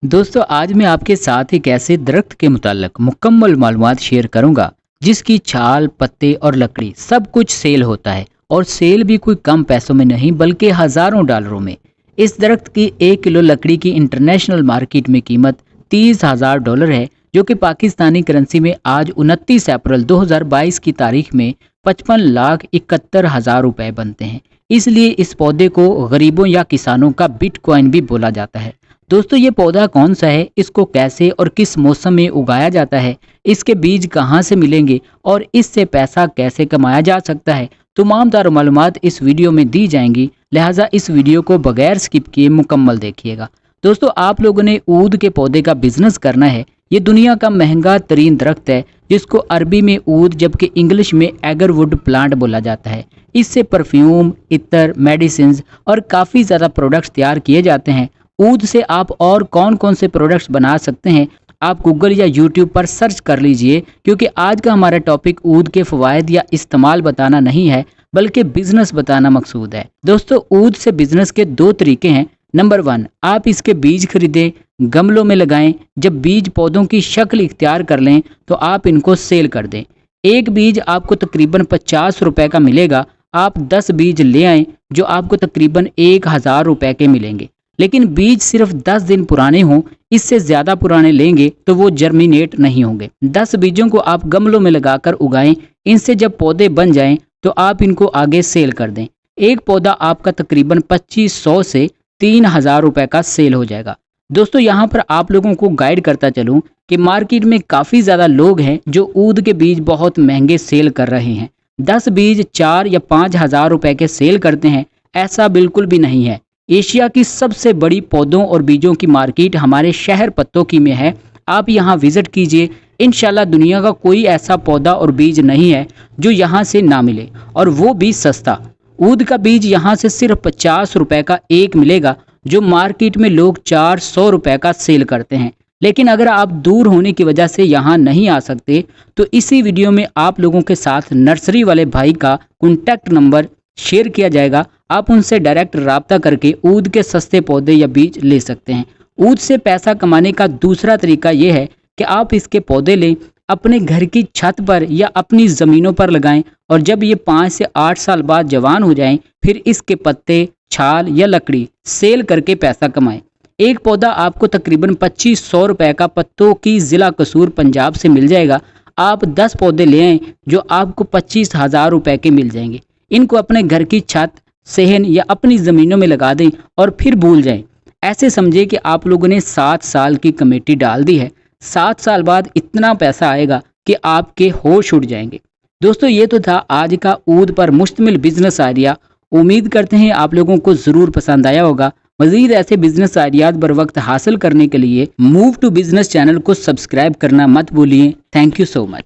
दोस्तों आज मैं आपके साथ एक ऐसे दरख्त के मुताल्लिक मुकम्मल मालूमात शेयर करूंगा जिसकी छाल, पत्ते और लकड़ी सब कुछ सेल होता है और सेल भी कोई कम पैसों में नहीं बल्कि हज़ारों डॉलरों में। इस दरख्त की 1 किलो लकड़ी की इंटरनेशनल मार्केट में कीमत $30,000 है, जो कि पाकिस्तानी करेंसी में आज 29 अप्रैल 2022 की तारीख में 55,71,000 रुपए बनते हैं। इसलिए इस पौधे को गरीबों या किसानों का बिटकॉइन भी बोला जाता है। दोस्तों ये पौधा कौन सा है, इसको कैसे और किस मौसम में उगाया जाता है, इसके बीज कहाँ से मिलेंगे और इससे पैसा कैसे कमाया जा सकता है, तमाम तार मालूमात इस वीडियो में दी जाएंगी। लिहाजा इस वीडियो को बगैर स्किप किए मुकम्मल देखिएगा। दोस्तों आप लोगों ने ऊद के पौधे का बिजनेस करना है। ये दुनिया का महंगा तरीन दरख्त है जिसको अरबी में ऊद जबकि इंग्लिश में एगरवुड प्लांट बोला जाता है। इससे परफ्यूम, इत्र, मेडिसिन और काफ़ी ज़्यादा प्रोडक्ट्स तैयार किए जाते हैं। ऊद से आप और कौन कौन से प्रोडक्ट्स बना सकते हैं, आप गूगल या यूट्यूब पर सर्च कर लीजिए, क्योंकि आज का हमारा टॉपिक ऊद के फ़वाइद या इस्तेमाल बताना नहीं है बल्कि बिजनेस बताना मकसूद है। दोस्तों ऊद से बिजनेस के दो तरीके हैं। नंबर 1, आप इसके बीज खरीदें, गमलों में लगाएं। जब बीज पौधों की शक्ल इख्तियार कर लें तो आप इनको सेल कर दें। एक बीज आपको तकरीबन 50 रुपए का मिलेगा। आप 10 बीज ले आएँ जो आपको तकरीबन 1,000 रुपए के मिलेंगे। लेकिन बीज सिर्फ 10 दिन पुराने हों, इससे ज़्यादा पुराने लेंगे तो वो जर्मिनेट नहीं होंगे। 10 बीजों को आप गमलों में लगाकर उगाएं। इनसे जब पौधे बन जाएं तो आप इनको आगे सेल कर दें। एक पौधा आपका तकरीबन 2500 से 3,000 रुपए का सेल हो जाएगा। दोस्तों यहाँ पर आप लोगों को गाइड करता चलूँ कि मार्केट में काफ़ी ज़्यादा लोग हैं जो ऊद के बीज बहुत महंगे सेल कर रहे हैं। 10 बीज 4 या 5,000 रुपए के सेल करते हैं। ऐसा बिल्कुल भी नहीं है। एशिया की सबसे बड़ी पौधों और बीजों की मार्केट हमारे शहर पत्तोकी में है। आप यहाँ विजिट कीजिए। इंशाल्लाह दुनिया का कोई ऐसा पौधा और बीज नहीं है जो यहाँ से ना मिले, और वो भी सस्ता। ऊद का बीज यहाँ से सिर्फ 50 रुपए का एक मिलेगा, जो मार्केट में लोग 400 रुपए का सेल करते हैं। लेकिन अगर आप दूर होने की वजह से यहाँ नहीं आ सकते तो इसी वीडियो में आप लोगों के साथ नर्सरी वाले भाई का कॉन्टैक्ट नंबर शेयर किया जाएगा। आप उनसे डायरेक्ट राब्ता करके ऊद के सस्ते पौधे या बीज ले सकते हैं। ऊद से पैसा कमाने का दूसरा तरीका यह है कि आप इसके पौधे लें, अपने घर की छत पर या अपनी ज़मीनों पर लगाएं, और जब ये 5 से 8 साल बाद जवान हो जाएं फिर इसके पत्ते, छाल या लकड़ी सेल करके पैसा कमाएं। एक पौधा आपको तकरीबन 2500 रुपए का पत्तों की ज़िला कसूर पंजाब से मिल जाएगा। आप 10 पौधे ले आएँ जो आपको 25,000 रुपए के मिल जाएंगे। इनको अपने घर की छत, सेहन या अपनी ज़मीनों में लगा दें और फिर भूल जाएं। ऐसे समझे कि आप लोगों ने 7 साल की कमेटी डाल दी है। 7 साल बाद इतना पैसा आएगा कि आपके होश उड़ जाएंगे। दोस्तों ये तो था आज का ऊद पर मुश्तमिल बिजनेस आइडिया। उम्मीद करते हैं आप लोगों को ज़रूर पसंद आया होगा। मज़ीद ऐसे बिजनेस आइडियाज़ बर वक्त हासिल करने के लिए मूव टू बिजनेस चैनल को सब्सक्राइब करना मत भूलिए। Thank you so much.